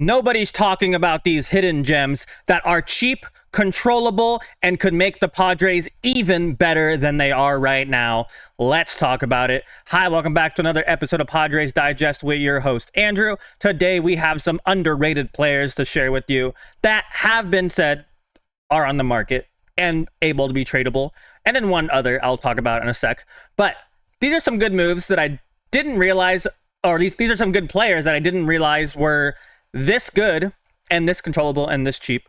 Nobody's talking about these hidden gems that are cheap, controllable, and could make the Padres even better than they are right now. Let's talk about it. Hi, welcome back to another episode of Padres Digest with your host, Andrew. Today, we have some underrated players to share with you that have been said are on the market and able to be tradable. And then one other I'll talk about in a sec. But these are some good moves that I didn't realize, or these are some good players that I didn't realize were this good and this controllable and this cheap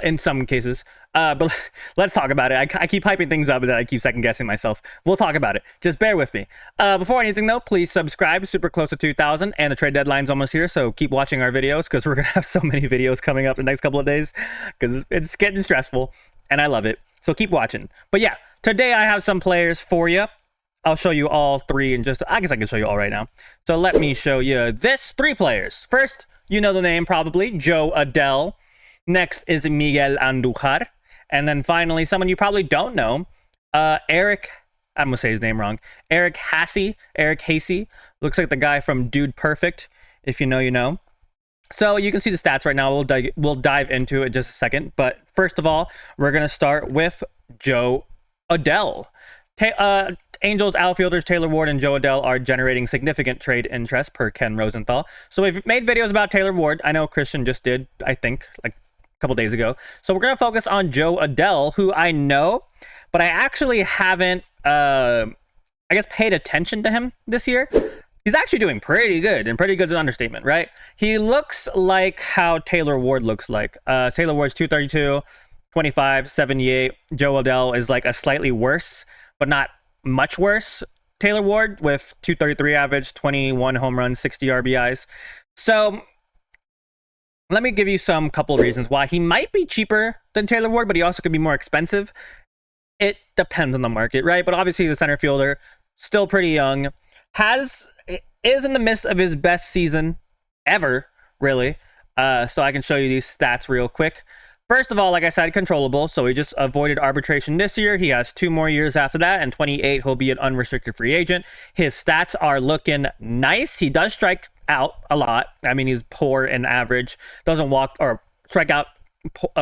in some cases. But let's talk about it. I keep hyping things up that I keep second guessing myself. We'll talk about it. Just bear with me. Before anything though, please subscribe. Super close to 2,000 and the trade deadline's almost here. So keep watching our videos because we're going to have so many videos coming up in the next couple of days because it's getting stressful and I love it. So keep watching. But yeah, today I have some players for you. I'll show you all three in just, I guess I can show you all right now. So let me show you this. 3 players. First, you know the name probably, Jo Adell. Next is Miguel Andujar. And then finally, someone you probably don't know, Eric, I'm going to say his name wrong, Eric Hasey. Looks like the guy from Dude Perfect. If you know, you know. So you can see the stats right now. We'll dive into it in just a second. But first of all, we're going to start with Jo Adell. Angels outfielders Taylor Ward and Jo Adell are generating significant trade interest per Ken Rosenthal. So we've made videos about Taylor Ward. I know Christian just did, I think, like a couple days ago. So we're going to focus on Jo Adell, who I know, but I actually haven't, I guess, paid attention to him this year. He's actually doing pretty good, and pretty good is an understatement, right? He looks like how Taylor Ward looks like. Taylor Ward's 232, 25, 78. Jo Adell is like a slightly worse, but not much worse Taylor Ward with 233 average, 21 home runs, 60 RBIs. So let me give you some couple of reasons why he might be cheaper than Taylor Ward, but he also could be more expensive. It depends on the market, right? But obviously the center fielder, still pretty young, is in the midst of his best season ever, really. So I can show you these stats real quick. First of all, like I said, controllable. So he just avoided arbitration this year. He has 2 more years after that. And 28, he'll be an unrestricted free agent. His stats are looking nice. He does strike out a lot. I mean, he's poor in average. Doesn't walk or strike out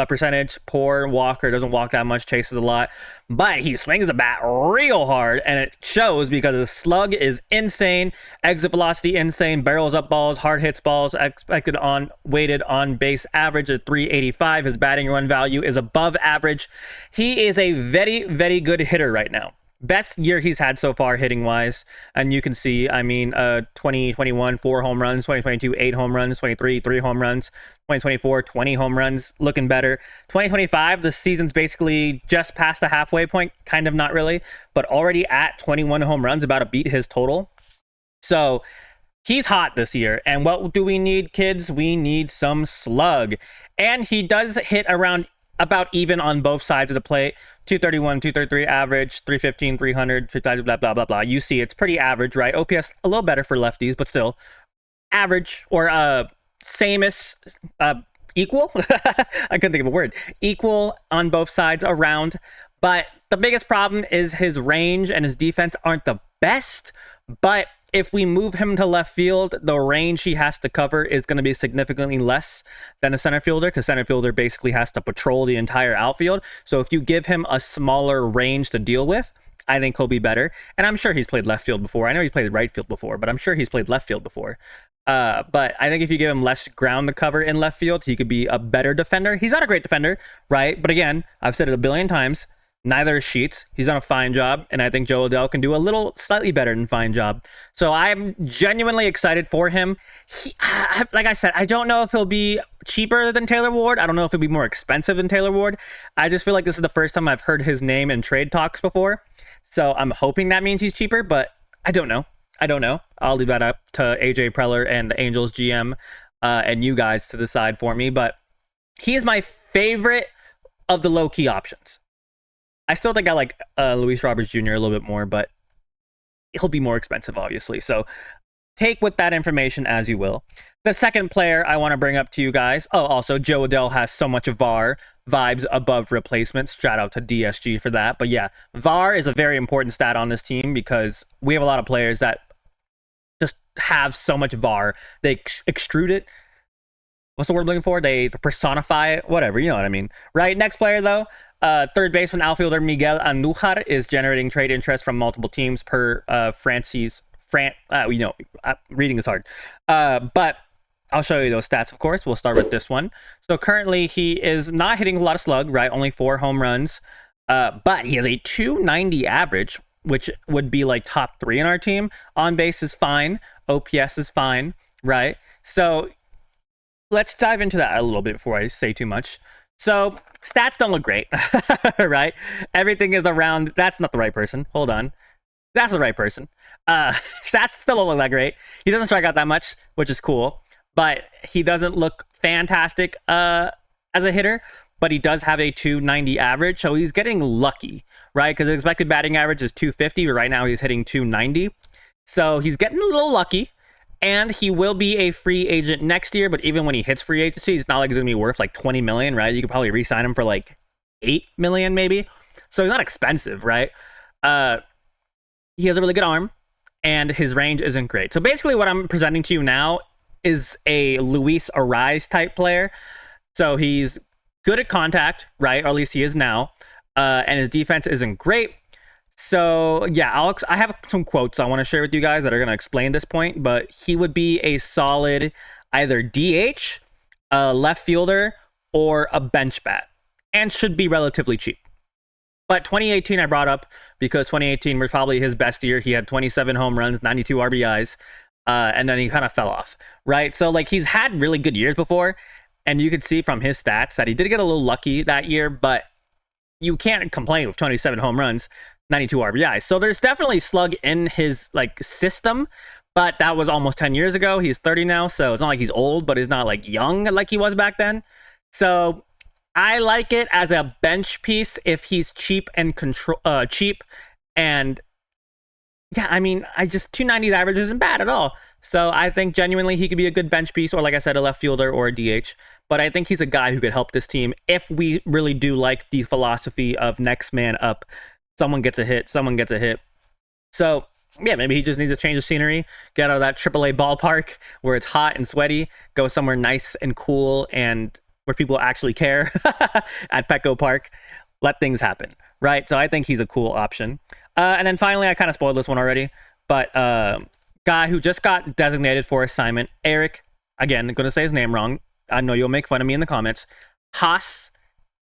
percentage, poor walker, doesn't walk that much, chases a lot, but he swings the bat real hard, and it shows because the slug is insane, exit velocity insane, barrels up balls, hard hits balls, expected on weighted on base average at 385. His batting run value is above average. He is a very, very good hitter right now. Best year he's had so far hitting wise, and you can see, I mean, 2021 4 home runs, 2022 8 home runs, 23 3 home runs, 2024 20 home runs, looking better. 2025, the season's basically just past the halfway point, kind of, not really, but already at 21 home runs, about to beat his total. So he's hot this year. And what do we need, kids? We need some slug, and he does hit around about even on both sides of the plate. 231, 233 average, 315, 300, blah, blah, blah, blah. You see, it's pretty average, right? OPS a little better for lefties, but still average, or same-ish, equal. I couldn't think of a word. Equal on both sides around. But the biggest problem is his range and his defense aren't the best. But if we move him to left field, the range he has to cover is going to be significantly less than a center fielder, because center fielder basically has to patrol the entire outfield. So if you give him a smaller range to deal with, I think he'll be better. And I'm sure he's played left field before. I know he's played right field before, but I'm sure he's played left field before. But I think if you give him less ground to cover in left field, he could be a better defender. He's not a great defender, right? But again, I've said it a billion times. Neither is Shildt. He's done a fine job, and I think Jo Adell can do a little slightly better than fine job. So I'm genuinely excited for him. Like I said, I don't know if he'll be cheaper than Taylor Ward. I don't know if he'll be more expensive than Taylor Ward. I just feel like this is the first time I've heard his name in trade talks before. So I'm hoping that means he's cheaper, but I don't know. I'll leave that up to AJ Preller and the Angels GM and you guys to decide for me. But he is my favorite of the low-key options. I still think I like Luis Roberts Jr. a little bit more, but he'll be more expensive, obviously. So take with that information as you will. The second player I want to bring up to you guys. Oh, also, Jo Adell has so much VAR vibes above replacements. Shout out to DSG for that. But yeah, VAR is a very important stat on this team because we have a lot of players that just have so much VAR. They extrude it what's the word I'm looking for? They personify it, whatever, you know what I mean, right? Next player though, third baseman outfielder Miguel Andújar is generating trade interest from multiple teams per reading is hard, but I'll show you those stats, of course. We'll start with this one. So currently he is not hitting a lot of slug, right? Only 4 home runs, but he has a 290 average, which would be like top 3 in our team. On base is fine. OPS is fine, right? So let's dive into that a little bit before I say too much. So stats don't look great, right? Everything is around. That's not the right person. Hold on. That's the right person. Stats still don't look that great. He doesn't strike out that much, which is cool, but he doesn't look fantastic as a hitter. But he does have a 290 average, so he's getting lucky, right? Because his expected batting average is 250, but right now he's hitting 290. So he's getting a little lucky, and he will be a free agent next year. But even when he hits free agency, it's not like he's going to be worth like 20 million, right? You could probably re-sign him for like 8 million maybe. So he's not expensive, right? He has a really good arm, and his range isn't great. So basically what I'm presenting to you now is a Luis Arraez type player. So he's good at contact, right? Or at least he is now. And his defense isn't great. So yeah, I have some quotes I want to share with you guys that are going to explain this point, but he would be a solid either DH, a left fielder, or a bench bat, and should be relatively cheap. But 2018 I brought up because 2018 was probably his best year. He had 27 home runs, 92 RBIs, and then he kind of fell off, right? So like he's had really good years before, and you could see from his stats that he did get a little lucky that year, but you can't complain with 27 home runs, 92 RBIs. So there's definitely slug in his like system, but that was almost 10 years ago. He's 30 now, so it's not like he's old, but he's not like young like he was back then. So I like it as a bench piece if he's cheap and cheap. And yeah, I mean, 290 average isn't bad at all. So I think genuinely he could be a good bench piece, or like I said, a left fielder or a DH. But I think he's a guy who could help this team if we really do like the philosophy of next man up. Someone gets a hit, someone gets a hit. So yeah, maybe he just needs to change the scenery, get out of that AAA ballpark where it's hot and sweaty, go somewhere nice and cool and where people actually care at Petco Park. Let things happen, right? So I think he's a cool option. And then finally, I kind of spoiled this one already, but guy who just got designated for assignment, Eric, again, I'm going to say his name wrong. I know you'll make fun of me in the comments. Hasey.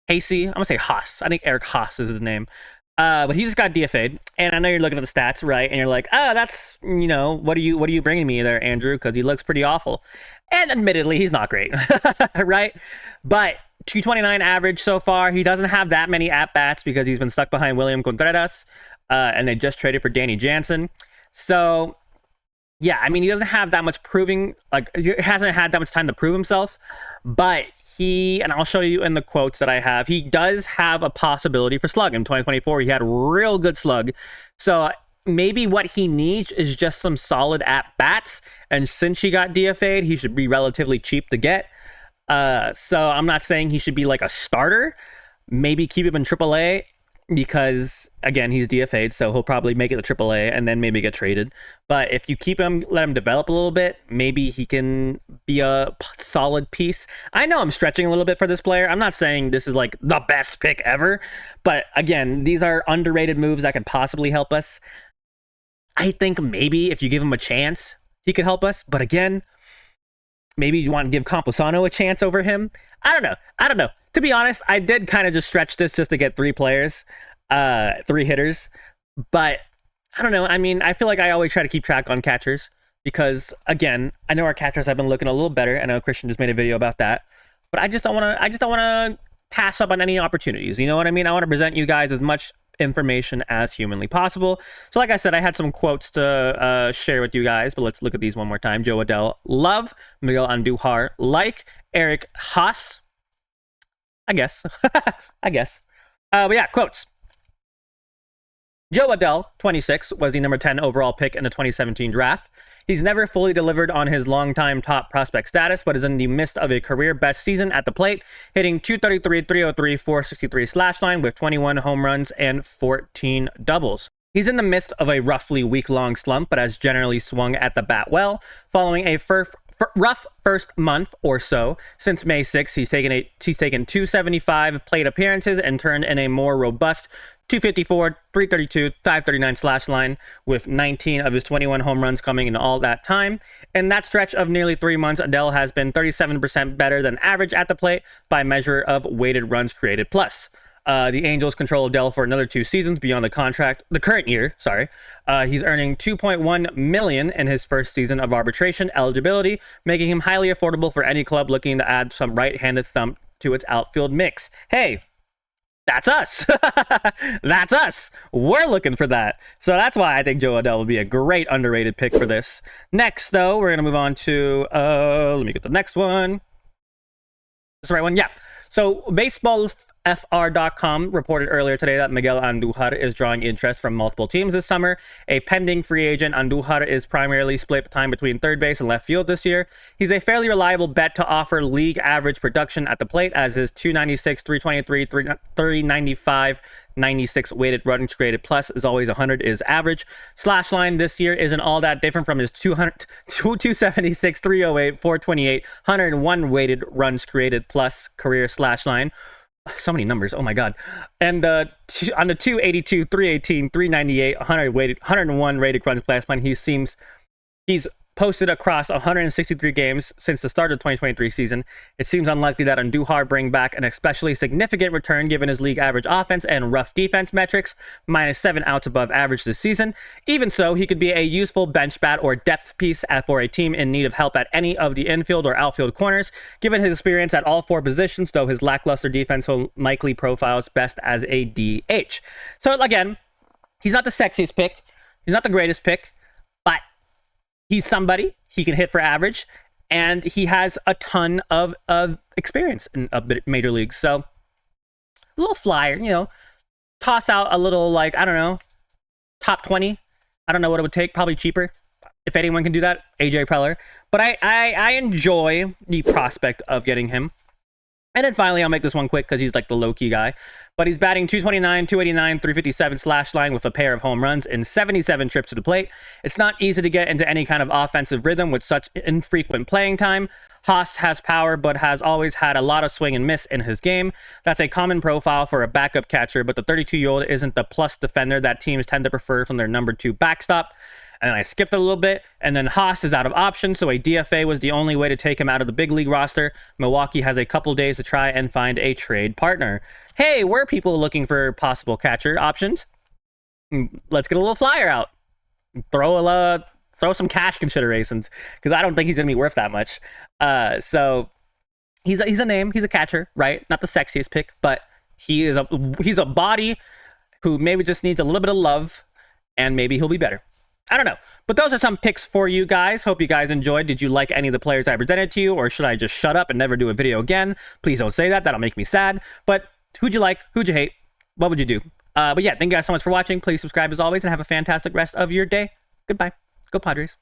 I'm going to say Haas. I think Eric Haas is his name. But he just got DFA'd, and I know you're looking at the stats, right? And you're like, oh, that's, what are you bringing me there, Andrew? Because he looks pretty awful. And admittedly, he's not great, right? But 229 average so far. He doesn't have that many at-bats because he's been stuck behind William Contreras, and they just traded for Danny Jansen. So yeah, I mean, he doesn't have that much proving, like, he hasn't had that much time to prove himself, but and I'll show you in the quotes that I have, he does have a possibility for slug. In 2024, he had real good slug. So maybe what he needs is just some solid at-bats, and since he got DFA'd, he should be relatively cheap to get. So I'm not saying he should be like a starter. Maybe keep him in AAA, because again, he's DFA'd, so he'll probably make it to AAA and then maybe get traded. But if you keep him, let him develop a little bit, maybe he can be a solid piece. I know I'm stretching a little bit for this player. I'm not saying this is like the best pick ever, but again, these are underrated moves that could possibly help us. I think maybe if you give him a chance, he could help us. But again, maybe you want to give Camposano a chance over him. I don't know. To be honest, I did kind of just stretch this just to get 3 players, 3 hitters. But I don't know. I mean, I feel like I always try to keep track on catchers because, again, I know our catchers have been looking a little better. I know Christian just made a video about that. But I just don't want to pass up on any opportunities. You know what I mean? I want to present you guys as much information as humanly possible. So like I said, I had some quotes to share with you guys, but let's look at these one more time. Joe Adell, love. Miguel Andújar, like. Eric Haas, I guess. But yeah, quotes. Joe Adell, 26, was the number 10 overall pick in the 2017 draft. He's never fully delivered on his longtime top prospect status, but is in the midst of a career best season at the plate, hitting .233, .303, .463 slash line with 21 home runs and 14 doubles. He's in the midst of a roughly week-long slump, but has generally swung at the bat well, following a rough first month or so. Since May 6th, he's taken 275 plate appearances and turned in a more robust 254, 332, 539 slash line, with 19 of his 21 home runs coming in all that time. In that stretch of nearly 3 months, Adele has been 37% better than average at the plate by measure of weighted runs created plus. The Angels control Adele for another 2 seasons beyond the current year. He's earning $2.1 million in his first season of arbitration eligibility, making him highly affordable for any club looking to add some right-handed thump to its outfield mix. Hey, that's us. That's us. We're looking for that. So that's why I think Joe Adele would be a great underrated pick for this. Next, though, we're going to move on to, let me get the next one. That's the right one. Yeah. So BaseballFR.com reported earlier today that Miguel Andujar is drawing interest from multiple teams this summer. A pending free agent, Andujar is primarily split time between third base and left field this year. He's a fairly reliable bet to offer league average production at the plate, as his 296, 323, 395, 96 weighted runs created plus is always 100 is average. Slash line this year isn't all that different from his 276, 308, 428, 101 weighted runs created plus career slash line. So many numbers. Oh my God. And on the 282, 318, 398, 101 rated runs plus line, he's posted across 163 games since the start of the 2023 season. It seems unlikely that Andujar bring back an especially significant return given his league average offense and rough defense metrics, -7 outs above average this season. Even so, he could be a useful bench bat or depth piece for a team in need of help at any of the infield or outfield corners. Given his experience at all 4 positions, though his lackluster defense will likely profiles best as a DH. So again, he's not the sexiest pick. He's not the greatest pick, but he's somebody. He can hit for average, and he has a ton of experience in major leagues. So a little flyer, toss out a little, I don't know, top 20. I don't know what it would take. Probably cheaper. If anyone can do that, AJ Preller. But I enjoy the prospect of getting him. And then finally, I'll make this one quick because he's like the low-key guy. But he's batting 229, 289, 357 slash line with a pair of home runs and 77 trips to the plate. It's not easy to get into any kind of offensive rhythm with such infrequent playing time. Haas has power, but has always had a lot of swing and miss in his game. That's a common profile for a backup catcher, but the 32-year-old isn't the plus defender that teams tend to prefer from their number 2 backstop. And I skipped a little bit, and then Haas is out of options, so a DFA was the only way to take him out of the big league roster. Milwaukee has a couple days to try and find a trade partner. Hey, we're people looking for possible catcher options. Let's get a little flyer out. Throw some cash considerations, because I don't think he's going to be worth that much. So he's a name. He's a catcher, right? Not the sexiest pick, but he's a body who maybe just needs a little bit of love, and maybe he'll be better. I don't know. But those are some picks for you guys. Hope you guys enjoyed. Did you like any of the players I presented to you, or should I just shut up and never do a video again? Please don't say that. That'll make me sad. But who'd you like? Who'd you hate? What would you do? But yeah, thank you guys so much for watching. Please subscribe as always and have a fantastic rest of your day. Goodbye. Go Padres.